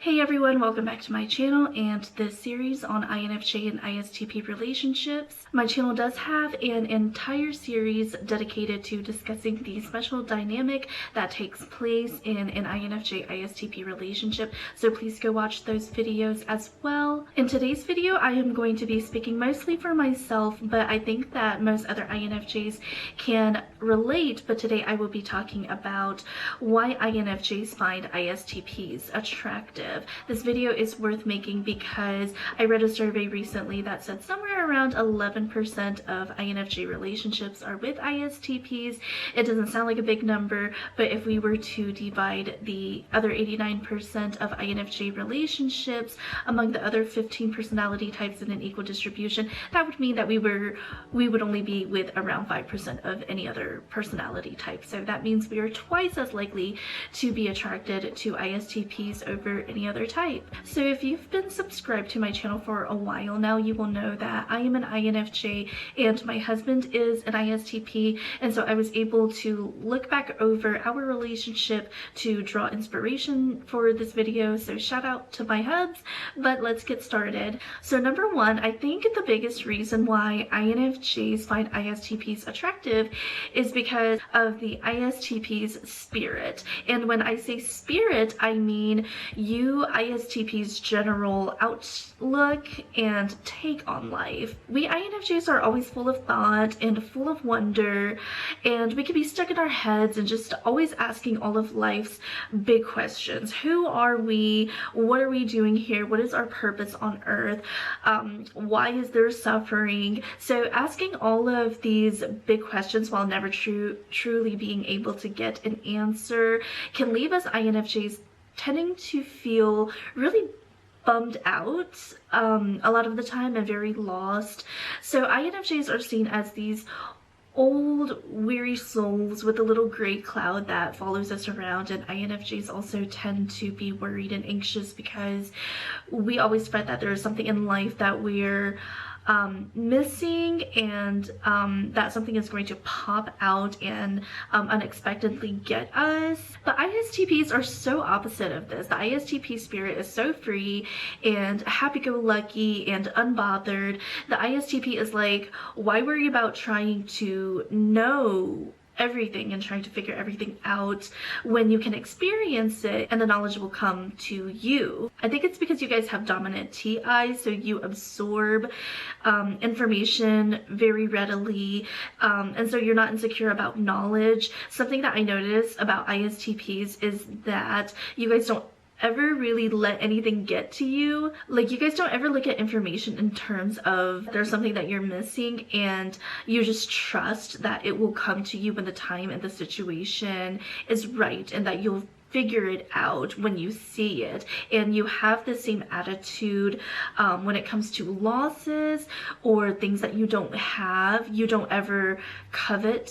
Hey everyone, welcome back to my channel and this series on INFJ and ISTP relationships. My channel does have an entire series dedicated to discussing the special dynamic that takes place in an INFJ-ISTP relationship, so please go watch those videos as well. In today's video, I am going to be speaking mostly for myself, but I think that most other INFJs can relate, but today I will be talking about why INFJs find ISTPs attractive. This video is worth making because I read a survey recently that said somewhere around 11% of INFJ relationships are with ISTPs. It doesn't sound like a big number, but if we were to divide the other 89% of INFJ relationships among the other 15 personality types in an equal distribution, that would mean that we would only be with around 5% of any other personality type. So that means we are twice as likely to be attracted to ISTPs over any other type. So if you've been subscribed to my channel for a while now, you will know that I am an INFJ and my husband is an ISTP, and so I was able to look back over our relationship to draw inspiration for this video, so shout out to my hubs. But let's get started. So number one, I think the biggest reason why INFJs find ISTPs attractive is because of the ISTP's spirit. And when I say spirit, I mean you ISTP's general outlook and take on life. We INFJs are always full of thought and full of wonder, and we can be stuck in our heads and just always asking all of life's big questions. Who are we? What are we doing here? What is our purpose on earth? Why is there suffering? So asking all of these big questions while never truly being able to get an answer can leave us INFJs tending to feel really bummed out a lot of the time and very lost. So INFJs are seen as these old weary souls with a little gray cloud that follows us around, and INFJs also tend to be worried and anxious because we always fret that there is something in life that we're missing, and that something is going to pop out and unexpectedly get us. But ISTPs are so opposite of this. The ISTP spirit is so free and happy-go-lucky and unbothered. The ISTP is like, why worry about trying to know everything and trying to figure everything out when you can experience it and the knowledge will come to you? I think it's because you guys have dominant TI, so you absorb information very readily, and so you're not insecure about knowledge. Something that I notice about ISTPs is that you guys don't ever really let anything get to you. Like, you guys don't ever look at information in terms of there's something that you're missing, and you just trust that it will come to you when the time and the situation is right, and that you'll figure it out when you see it. And you have the same attitude when it comes to losses or things that you don't have. You don't ever covet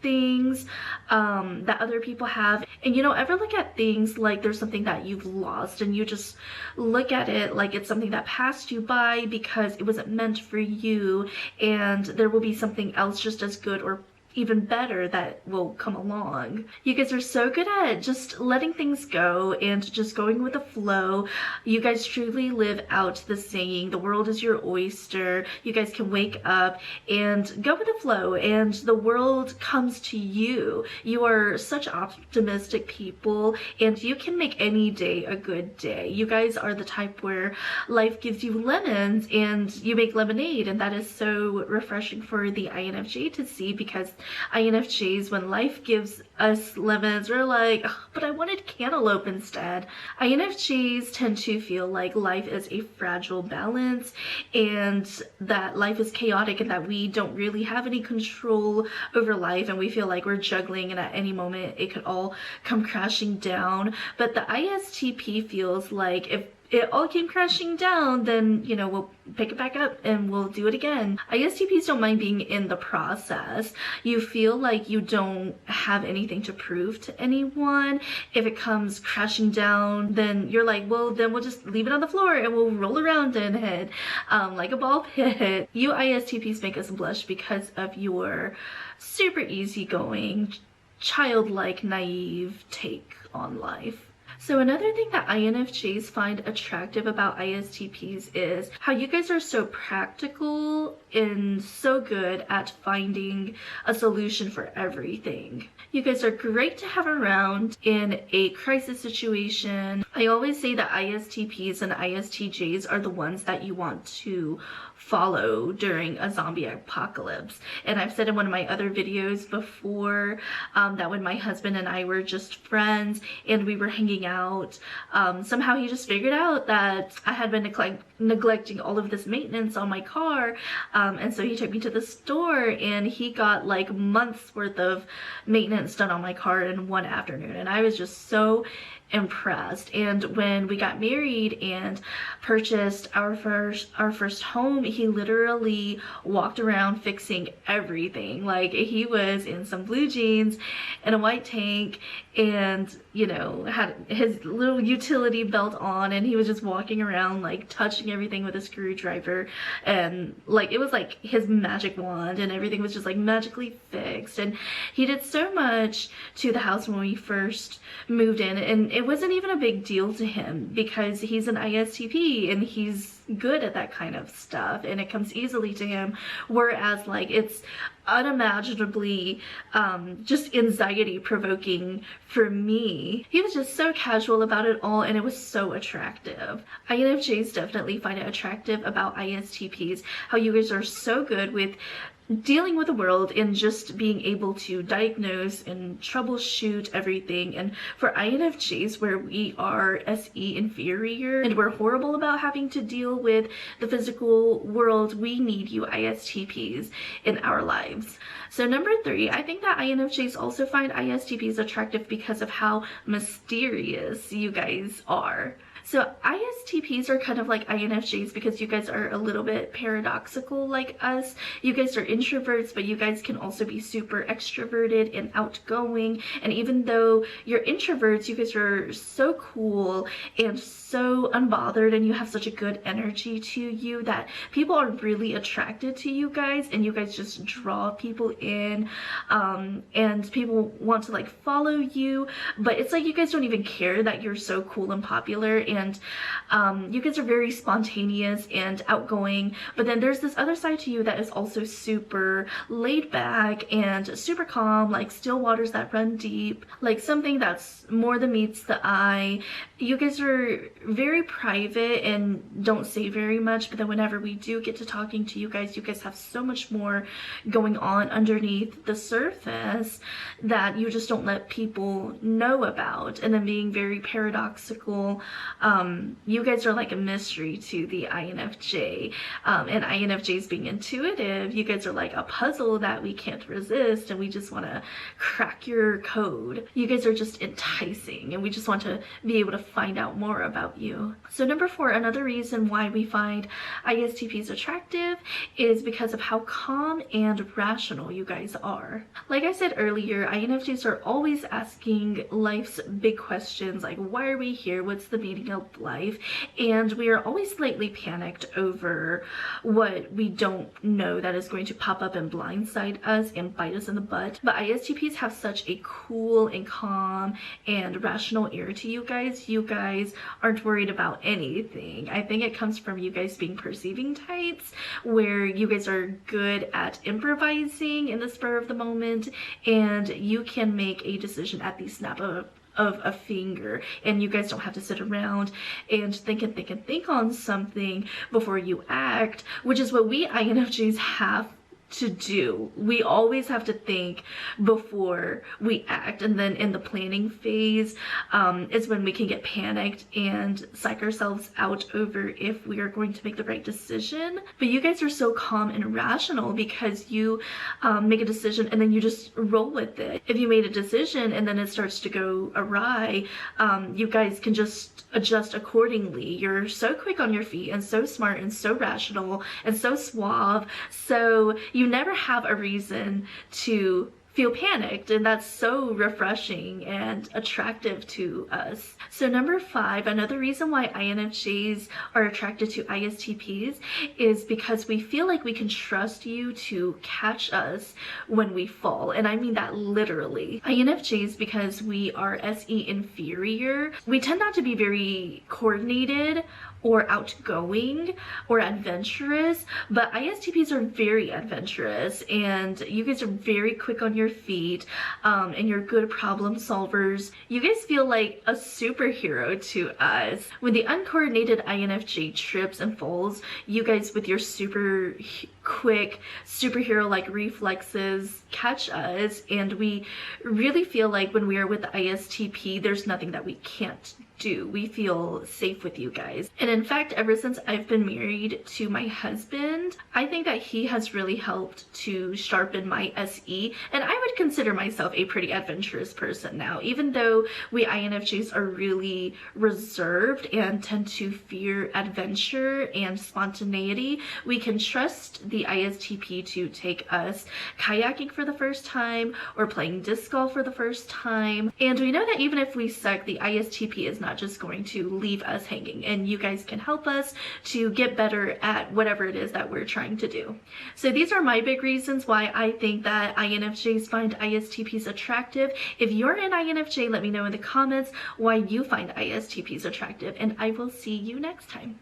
things that other people have, and you don't ever look at things like there's something that you've lost, and you just look at it like it's something that passed you by because it wasn't meant for you, and there will be something else just as good or even better that will come along. You guys are so good at just letting things go and just going with the flow. You guys truly live out the saying, the world is your oyster. You guys can wake up and go with the flow, and the world comes to you. You are such optimistic people, and you can make any day a good day. You guys are the type where life gives you lemons and you make lemonade, and that is so refreshing for the INFJ to see, because INFJs, when life gives us lemons, we're like, oh, but I wanted cantaloupe instead. INFJs tend to feel like life is a fragile balance, and that life is chaotic, and that we don't really have any control over life, and we feel like we're juggling, and at any moment it could all come crashing down. But the ISTP feels like if it all came crashing down, then, you know, we'll pick it back up and we'll do it again. ISTPs don't mind being in the process. You feel like you don't have anything to prove to anyone. If it comes crashing down, then you're like, well, then we'll just leave it on the floor and we'll roll around in it like a ball pit. You ISTPs make us blush because of your super easygoing, childlike, naive take on life. So another thing that INFJs find attractive about ISTPs is how you guys are so practical and so good at finding a solution for everything. You guys are great to have around in a crisis situation. I always say that ISTPs and ISTJs are the ones that you want to follow during a zombie apocalypse. And I've said in one of my other videos before that when my husband and I were just friends and we were hanging out, somehow he just figured out that I had been neglecting all of this maintenance on my car, and so he took me to the store and he got like months worth of maintenance done on my car in one afternoon, and I was just so impressed. And when we got married and purchased our first home, he literally walked around fixing everything. Like, he was in some blue jeans and a white tank and, you know, had his little utility belt on, and he was just walking around like touching everything with a screwdriver, and like it was like his magic wand and everything was just like magically fixed. And he did so much to the house when we first moved in, and it wasn't even a big deal to him because he's an ISTP and he's good at that kind of stuff and it comes easily to him, whereas like it's unimaginably just anxiety provoking for me. He was just so casual about it all and it was so attractive. INFJs definitely find it attractive about ISTPs how you guys are so good with dealing with the world and just being able to diagnose and troubleshoot everything. And for INFJs, where we are SE inferior and we're horrible about having to deal with the physical world, we need you ISTPs in our lives. So number 3, I think that INFJs also find ISTPs attractive because of how mysterious you guys are. So ISTPs are kind of like INFJs because you guys are a little bit paradoxical like us. You guys are introverts, but you guys can also be super extroverted and outgoing. And even though you're introverts, you guys are so cool and so unbothered, and you have such a good energy to you that people are really attracted to you guys, and you guys just draw people in, and people want to like follow you. But it's like you guys don't even care that you're so cool and popular, and you guys are very spontaneous and outgoing. But then there's this other side to you that is also super laid back and super calm, like still waters that run deep, like something that's more than meets the eye. You guys are very private and don't say very much, but then whenever we do get to talking to you guys have so much more going on underneath the surface that you just don't let people know about. And then being very paradoxical, you guys are like a mystery to the INFJ, and INFJs being intuitive, you guys are like a puzzle that we can't resist and we just want to crack your code. You guys are just enticing and we just want to be able to find out more about you. So number 4, another reason why we find ISTPs attractive is because of how calm and rational you guys are. Like I said earlier, INFJs are always asking life's big questions like, why are we here? What's the meaning of life? And we are always slightly panicked over what we don't know that is going to pop up and blindside us and bite us in the butt. But ISTPs have such a cool and calm and rational air to you guys. You guys aren't worried about anything. I think it comes from you guys being perceiving types, where you guys are good at improvising in the spur of the moment, and you can make a decision at the snap of a finger, and you guys don't have to sit around and think on something before you act, which is what we INFJs have to do. We always have to think before we act, and then in the planning phase is when we can get panicked and psych ourselves out over if we are going to make the right decision. But you guys are so calm and rational because you make a decision and then you just roll with it. If you made a decision and then it starts to go awry, you guys can just adjust accordingly. You're so quick on your feet and so smart and so rational and so suave, so you never have a reason to feel panicked, and that's so refreshing and attractive to us. So number 5, another reason why INFJs are attracted to ISTPs is because we feel like we can trust you to catch us when we fall, and I mean that literally. INFJs, because we are SE inferior, we tend not to be very coordinated or outgoing or adventurous, but ISTPs are very adventurous, and you guys are very quick on your feet, and you're good problem solvers. You guys feel like a superhero to us. When the uncoordinated INFJ trips and falls, you guys with your super quick superhero-like reflexes catch us, and we really feel like when we are with the ISTP, there's nothing that we can't do. We feel safe with you guys. And in fact, ever since I've been married to my husband, I think that he has really helped to sharpen my SE, and I would consider myself a pretty adventurous person now. Even though we INFJs are really reserved and tend to fear adventure and spontaneity, we can trust the ISTP to take us kayaking for the first time or playing disc golf for the first time. And we know that even if we suck, the ISTP is not just going to leave us hanging, and you guys can help us to get better at whatever it is that we're trying to do. So these are my big reasons why I think that INFJs find ISTPs attractive. If you're an INFJ, let me know in the comments why you find ISTPs attractive, and I will see you next time.